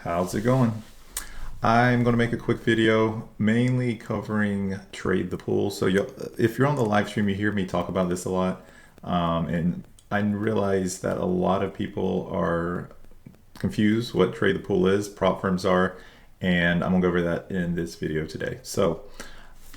How's it going? I'm going to make a quick video mainly covering trade the pool. So if you're on the live stream, you hear me talk about this a lot. And I realize that a lot of people are confused what trade the pool is, prop firms are, and I'm going to go over that in this video today. So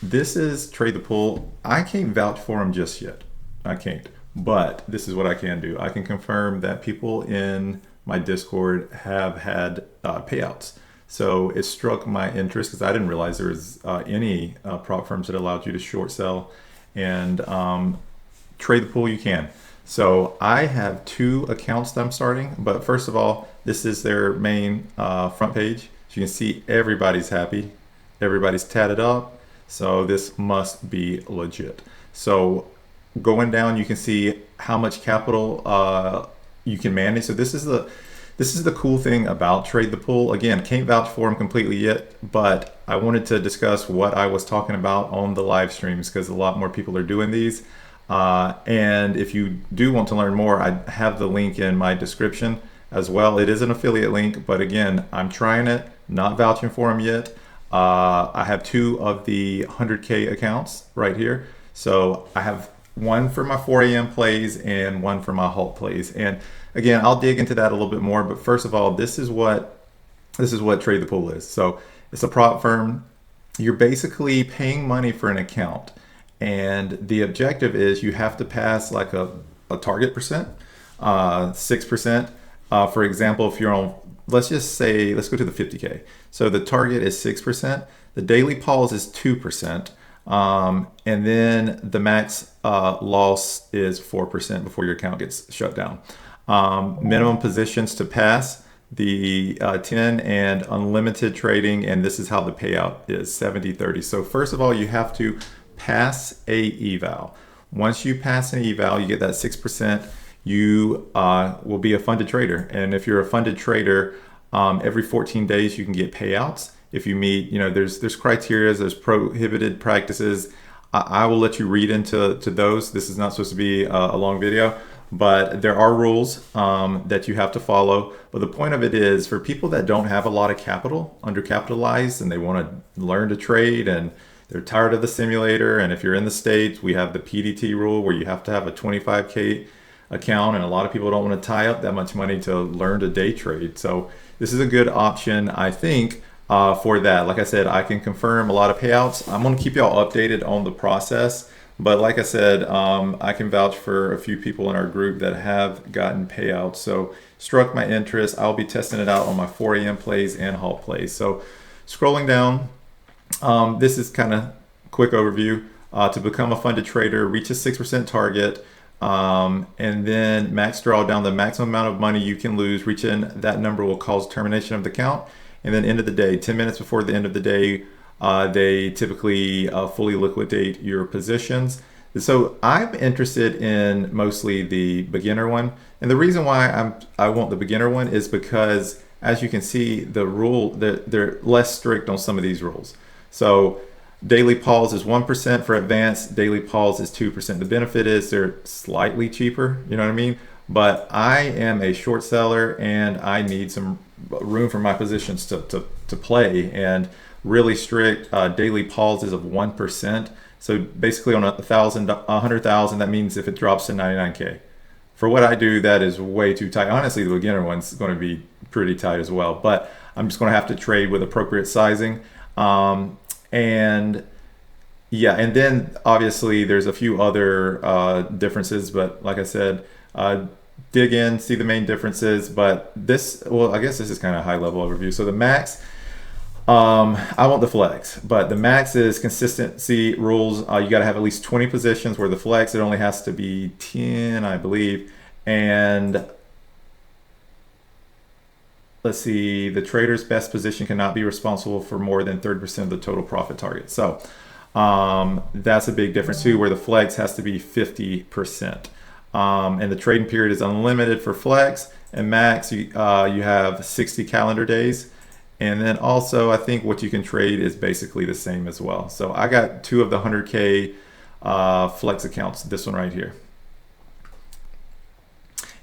this is trade the pool. I can't vouch for them just yet. I can't. But this is what I can do. I can confirm that people in my Discord have had payouts. So it struck my interest because I didn't realize there was any prop firms that allowed you to short sell and trade the pool. You can. So I have two accounts that I'm starting. But first of all, this is their main front page. So you can see everybody's happy. Everybody's tatted up. So this must be legit. So going down, you can see how much capital you can manage. So this is the cool thing about Trade the Pool. Again, can't vouch for them completely yet, but I wanted to discuss what I was talking about on the live streams because a lot more people are doing these. And if you do want to learn more, I have the link in my description as well. It is an affiliate link, but again, I'm trying it, not vouching for them yet. I have two of the 100K accounts right here. So I have one for my 4 a.m. plays and one for my halt plays. And again, I'll dig into that a little bit more. But first of all, this is what Trade the Pool is. So it's a prop firm. You're basically paying money for an account. And the objective is you have to pass like a target percent, 6%. For example, if you're on, let's go to the 50K. So the target is 6%. The daily pause is 2%. And then the max loss is 4% before your account gets shut down. Minimum positions to pass, the 10 and unlimited trading, and this is how the payout is 70-30. So first of all, you have to pass a eval. Once you pass an eval, you get that 6%. You will be a funded trader, and if you're a funded trader, every 14 days you can get payouts. If you meet, there's criteria, there's prohibited practices. I will let you read into those. This is not supposed to be a long video, but there are rules that you have to follow. But the point of it is for people that don't have a lot of capital, undercapitalized, and they want to learn to trade and they're tired of the simulator. And if you're in the States, we have the PDT rule where you have to have a 25K account, and a lot of people don't want to tie up that much money to learn to day trade. So this is a good option, I think, for that. Like I said, I can confirm a lot of payouts. I'm going to keep y'all updated on the process. But like I said, I can vouch for a few people in our group that have gotten payouts. So struck my interest. I'll be testing it out on my 4 a.m. plays and halt plays. So scrolling down, this is kind of quick overview. To become a funded trader, reach a 6% target. And then max drawdown, the maximum amount of money you can lose. Reaching that number will cause termination of the account. And then end of the day, 10 minutes before the end of the day, they typically fully liquidate your positions. So I'm interested in mostly the beginner one. And the reason why I want the beginner one is because, as you can see, they're less strict on some of these rules. So daily pause is 1%. For advanced, daily pause is 2%. The benefit is they're slightly cheaper, you know what I mean? But I am a short seller and I need some room for my positions to play, and really strict daily pauses of 1%. So basically on 100,000, that means if it drops to 99K. For what I do, that is way too tight. Honestly, the beginner one's going to be pretty tight as well, but I'm just going to have to trade with appropriate sizing. And yeah, and then obviously there's a few other differences, but like I said, dig in, see the main differences. But I guess this is kind of a high level overview. So the max, I want the flex, but the max is consistency rules. You got to have at least 20 positions, where the flex, it only has to be 10, I believe. And let's see, the trader's best position cannot be responsible for more than 30% of the total profit target. So that's a big difference too, where the flex has to be 50%. And the trading period is unlimited for flex, and max you have 60 calendar days. And then also I think what you can trade is basically the same as well. So I got two of the 100K flex accounts, this one right here.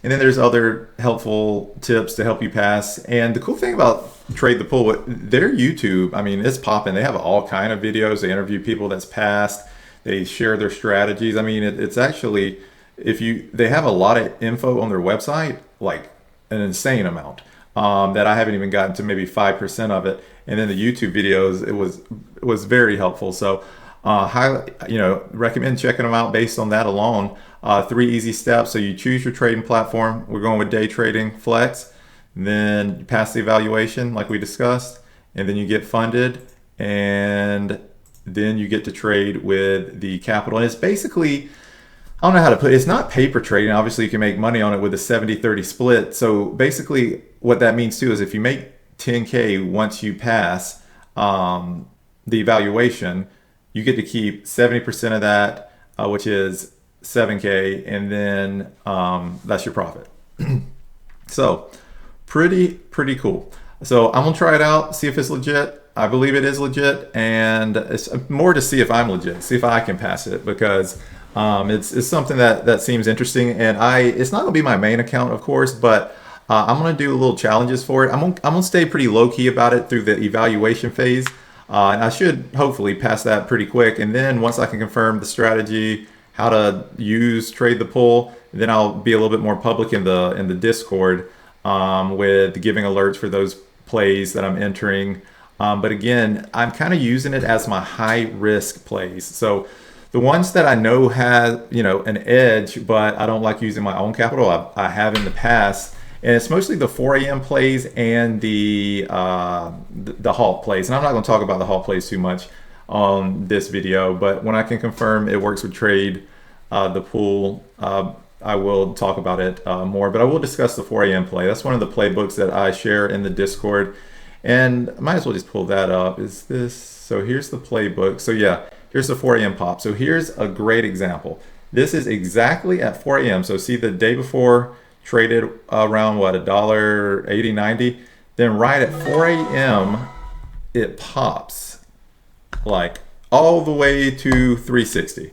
And then there's other helpful tips to help you pass. And the cool thing about Trade the Pool, their YouTube, I mean, it's popping. They have all kind of videos. They interview people that's passed. They share their strategies. I mean, it's actually, they have a lot of info on their website, like an insane amount, that I haven't even gotten to maybe 5% of it. And then the YouTube videos, it was very helpful. So, highly, recommend checking them out based on that alone. 3 easy steps. So you choose your trading platform. We're going with day trading, flex. Then you pass the evaluation like we discussed, and then you get funded, and then you get to trade with the capital. And it's basically, I don't know how to put it. It's not paper trading. Obviously, you can make money on it with a 70-30 split. So basically what that means too is if you make 10K once you pass the evaluation, you get to keep 70% of that, which is 7K, and then that's your profit. So pretty cool. So I'm gonna try it out, see if it's legit. I believe it is legit, and it's more to see if I'm legit, see if I can pass it, because it's something that seems interesting. And it's not gonna be my main account, of course, but I'm gonna do little challenges for it. I'm gonna stay pretty low key about it through the evaluation phase, and I should hopefully pass that pretty quick. And then once I can confirm the strategy, how to trade the pool, then I'll be a little bit more public in the Discord, with giving alerts for those plays that I'm entering. But again, I'm kind of using it as my high risk plays. So the ones that I know have, an edge, but I don't like using my own capital, I have in the past. And it's mostly the 4 a.m. plays and the halt plays. And I'm not going to talk about the halt plays too much on this video, but when I can confirm it works with trade the pool, I will talk about it more. But I will discuss the 4 a.m. play. That's one of the playbooks that I share in the Discord. And I might as well just pull that up. So here's the playbook. So yeah, here's the 4 a.m. pop. So here's a great example. This is exactly at 4 a.m. So see, the day before traded around what, $1.80, 90. Then right at 4 a.m. it pops like all the way to 360.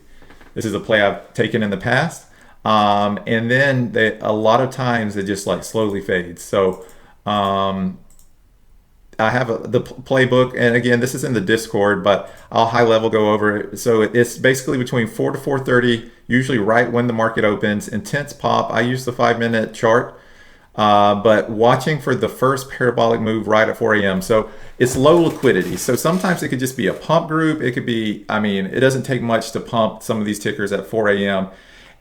This is a play I've taken in the past. And then a lot of times it just like slowly fades. So I have the playbook, and again, this is in the Discord, but I'll high level go over it. So it's basically between 4 to 4:30, usually right when the market opens. Intense pop. I use the 5-minute chart, but watching for the first parabolic move right at 4 a.m. So it's low liquidity. So sometimes it could just be a pump group. It could be, it doesn't take much to pump some of these tickers at 4 a.m.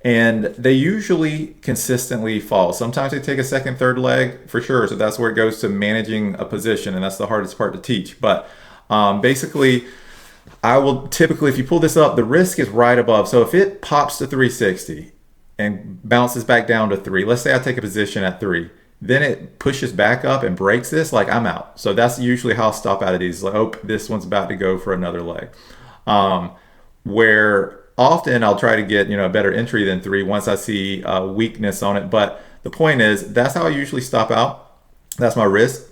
And they usually consistently fall. Sometimes they take a second, third leg for sure. So that's where it goes to managing a position, and that's the hardest part to teach. But basically, I will typically, if you pull this up, the risk is right above. So if it pops to 360 and bounces back down to 3, let's say I take a position at 3, then it pushes back up and breaks this, like I'm out. So that's usually how I'll stop out of these. Like, oh, this one's about to go for another leg. Where often I'll try to get a better entry than 3 once I see weakness on it. But the point is, that's how I usually stop out. That's my risk.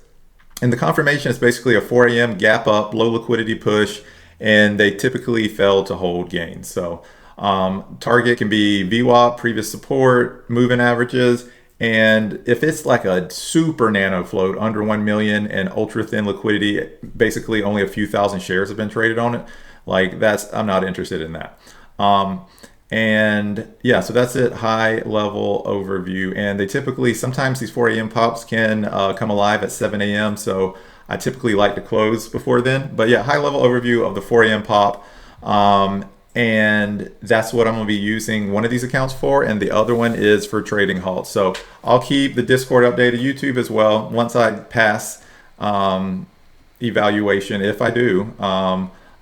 And the confirmation is basically a 4 a.m. gap up, low liquidity push, and they typically fail to hold gains. So target can be VWAP, previous support, moving averages. And if it's like a super nano float under 1 million and ultra thin liquidity, basically only a few thousand shares have been traded on it, like I'm not interested in that. And yeah, so that's it, high level overview. And they typically, sometimes these 4 a.m. pops can come alive at 7 a.m. So I typically like to close before then. But yeah, high level overview of the 4 a.m. pop. And that's what I'm going to be using one of these accounts for, and the other one is for trading halts. So I'll keep the Discord updated, YouTube as well. Once I pass evaluation, if I do,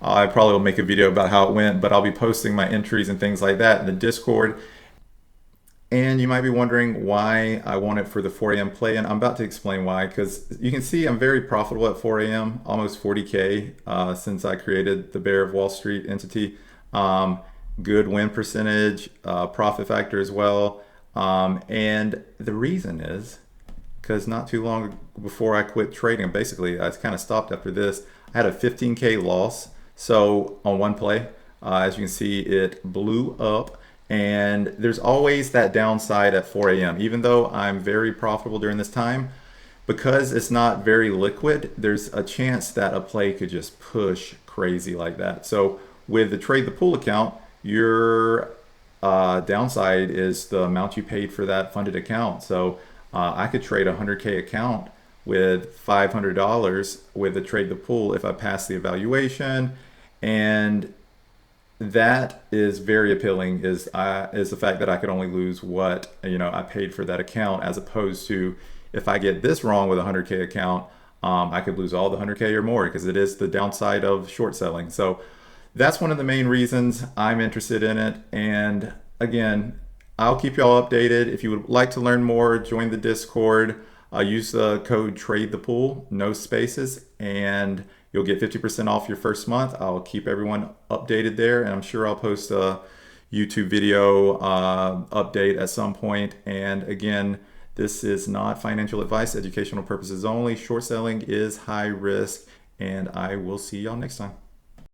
I probably will make a video about how it went, but I'll be posting my entries and things like that in the Discord. And you might be wondering why I want it for the 4 a.m. play, and I'm about to explain why, because you can see I'm very profitable at 4 a.m., almost 40K since I created the Bear of Wall Street entity. Good win percentage, profit factor as well. And the reason is because not too long before I quit trading, basically I kind of stopped after this, I had a 15K loss. So on one play, as you can see, it blew up, And there's always that downside at 4 a.m. Even though I'm very profitable during this time, because it's not very liquid, there's a chance that a play could just push crazy like that. So with the trade the pool account, your downside is the amount you paid for that funded account. So I could trade a 100K account with $500 with the trade the pool if I pass the evaluation. And that is very appealing, is the fact that I could only lose what I paid for that account, as opposed to if I get this wrong with a 100K account, I could lose all the 100K or more, because it is the downside of short selling. So that's one of the main reasons I'm interested in it. And again, I'll keep y'all updated. If you would like to learn more, join the Discord. Use the code Trade the Pool, no spaces, and you'll get 50% off your first month. I'll keep everyone updated there, and I'm sure I'll post a YouTube video update at some point. And again, this is not financial advice, educational purposes only. Short selling is high risk, and I will see y'all next time.